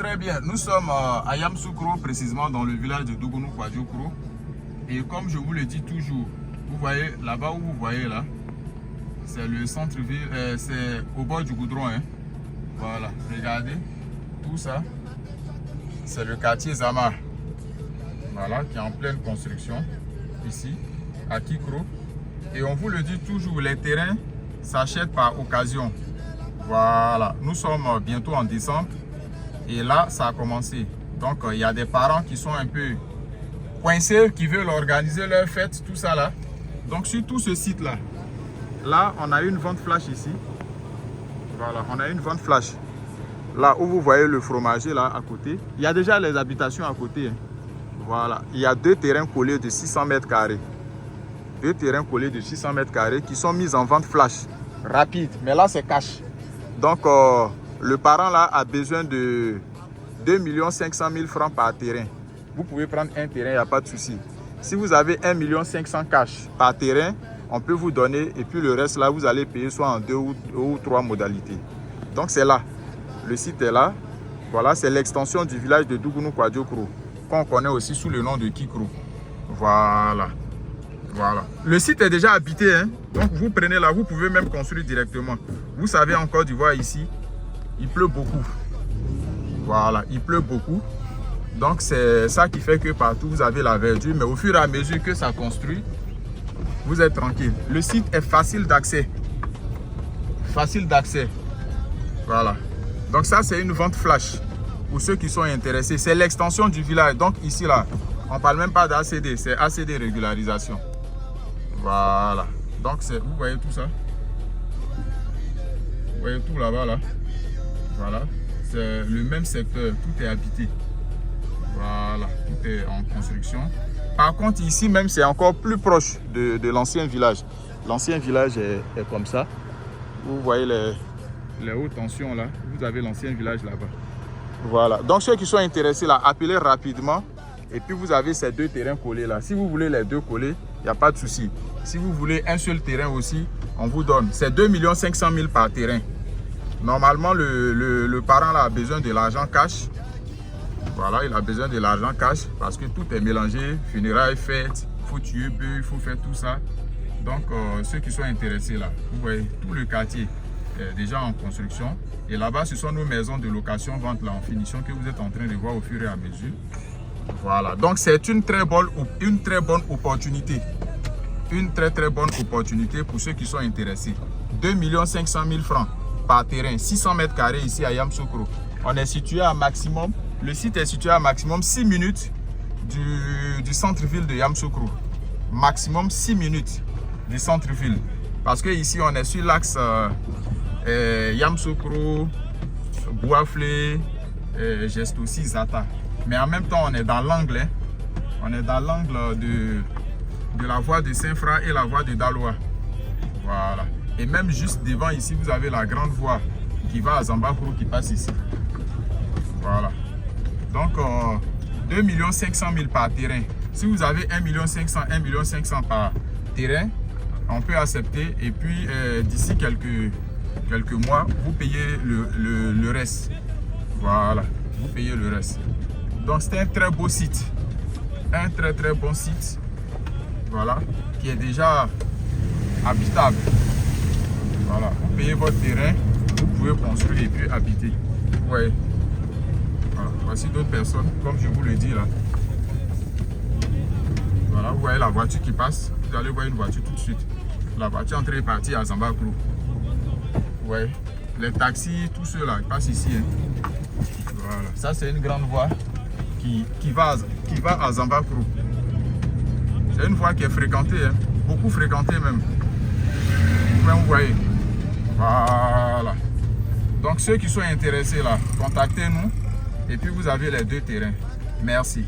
Très bien, nous sommes à Yamoussoukro, précisément dans le village de Dougonou Kwadjokro. Et comme je vous le dis toujours, vous voyez là-bas où vous voyez là, c'est le centre-ville, c'est au bord du goudron. Hein. Voilà, regardez, tout ça, c'est le quartier Zama. Voilà, qui est en pleine construction, ici, à Kikro. Et on vous le dit toujours, les terrains s'achètent par occasion. Voilà, nous sommes bientôt en décembre. Et là, ça a commencé. Donc, il y a des parents qui sont un peu coincés, qui veulent organiser leur fête, tout ça là. Donc, sur tout ce site-là, là, on a une vente flash ici. Voilà, on a une vente flash. Là où vous voyez le fromager, là, à côté. Il y a déjà les habitations à côté. Hein. Voilà, il y a 2 terrains collés de 600 mètres carrés. 2 terrains collés de 600 mètres carrés qui sont mis en vente flash. Rapide, mais là, c'est cash. Donc, le parent là a besoin de 2 500 000 francs par terrain. Vous pouvez prendre un terrain, il n'y a pas de souci. Si vous avez 1 500 000 cash par terrain, on peut vous donner et puis le reste là, vous allez payer soit en 2 ou 3 modalités. Donc c'est là, le site est là. Voilà, c'est l'extension du village de Dougonou Kwadjokro, qu'on connaît aussi sous le nom de Kikro. Voilà. Voilà. Le site est déjà habité, hein? Donc vous prenez là, vous pouvez même construire directement. Vous savez en Côte d'Ivoire ici, il pleut beaucoup. Voilà, il pleut beaucoup. Donc c'est ça qui fait que partout vous avez la verdure. Mais au fur et à mesure que ça construit, vous êtes tranquille. Le site est facile d'accès. Facile d'accès. Voilà. Donc ça c'est une vente flash. Pour ceux qui sont intéressés. C'est l'extension du village. Donc ici là, on ne parle même pas d'ACD. C'est ACD régularisation. Voilà. Donc vous voyez tout ça. Vous voyez tout là-bas là. Voilà. C'est le même secteur, tout est habité. Voilà, tout est en construction. Par contre, ici même, c'est encore plus proche de l'ancien village. L'ancien village est comme ça. Vous voyez les hautes tensions là. Vous avez l'ancien village là-bas. Voilà. Donc, ceux qui sont intéressés là, appelez rapidement. Et puis, vous avez ces 2 terrains collés là. Si vous voulez les 2 collés, il n'y a pas de souci. Si vous voulez un seul terrain aussi, on vous donne. C'est 2 500 000 par terrain. Normalement, le parent là, a besoin de l'argent cash. Voilà, il a besoin de l'argent cash parce que tout est mélangé. Funérailles, fêtes, il faut tuer bœuf, il faut faire tout ça. Donc, ceux qui sont intéressés là, vous voyez, tout le quartier est déjà en construction. Et là-bas, ce sont nos maisons de location, vente là en finition que vous êtes en train de voir au fur et à mesure. Voilà, donc c'est une très bonne opportunité. Une très bonne opportunité pour ceux qui sont intéressés. 2 500 000 francs. Par terrain, 600 mètres carrés ici à Yamoussoukro. On est situé à maximum, le site est situé à maximum 6 minutes du centre-ville de Yamoussoukro. Maximum 6 minutes du centre-ville. Parce que ici on est sur l'axe Yamoussoukro, Bouaflé, Gestosi, Zata. Mais en même temps on est dans l'angle. Hein. On est dans l'angle de la voie de Saint-Fra et la voie de Daloa. Voilà. Et même juste devant ici, vous avez la grande voie qui va à Zambakro qui passe ici. Voilà. Donc, 2 500 000 par terrain. Si vous avez 1 500 000 par terrain, on peut accepter. Et puis, d'ici quelques mois, vous payez le reste. Voilà. Vous payez le reste. Donc, c'est un très beau site. Un très bon site. Voilà. Qui est déjà habitable. Voilà, vous payez votre terrain, vous pouvez construire et puis habiter. Ouais. Voilà. Voici d'autres personnes, comme je vous le dis là. Voilà, vous voyez la voiture qui passe. Vous allez voir une voiture tout de suite. La voiture est en train de partir à Zambakro. Ouais. Les taxis, tous ceux là, ils passent ici. Hein. Voilà. Ça, c'est une grande voie qui va à Zambakro. C'est une voie qui est fréquentée, hein. Beaucoup fréquentée même. Vous voyez. Voilà. Donc ceux qui sont intéressés là, contactez-nous et puis vous avez les 2 terrains. Merci.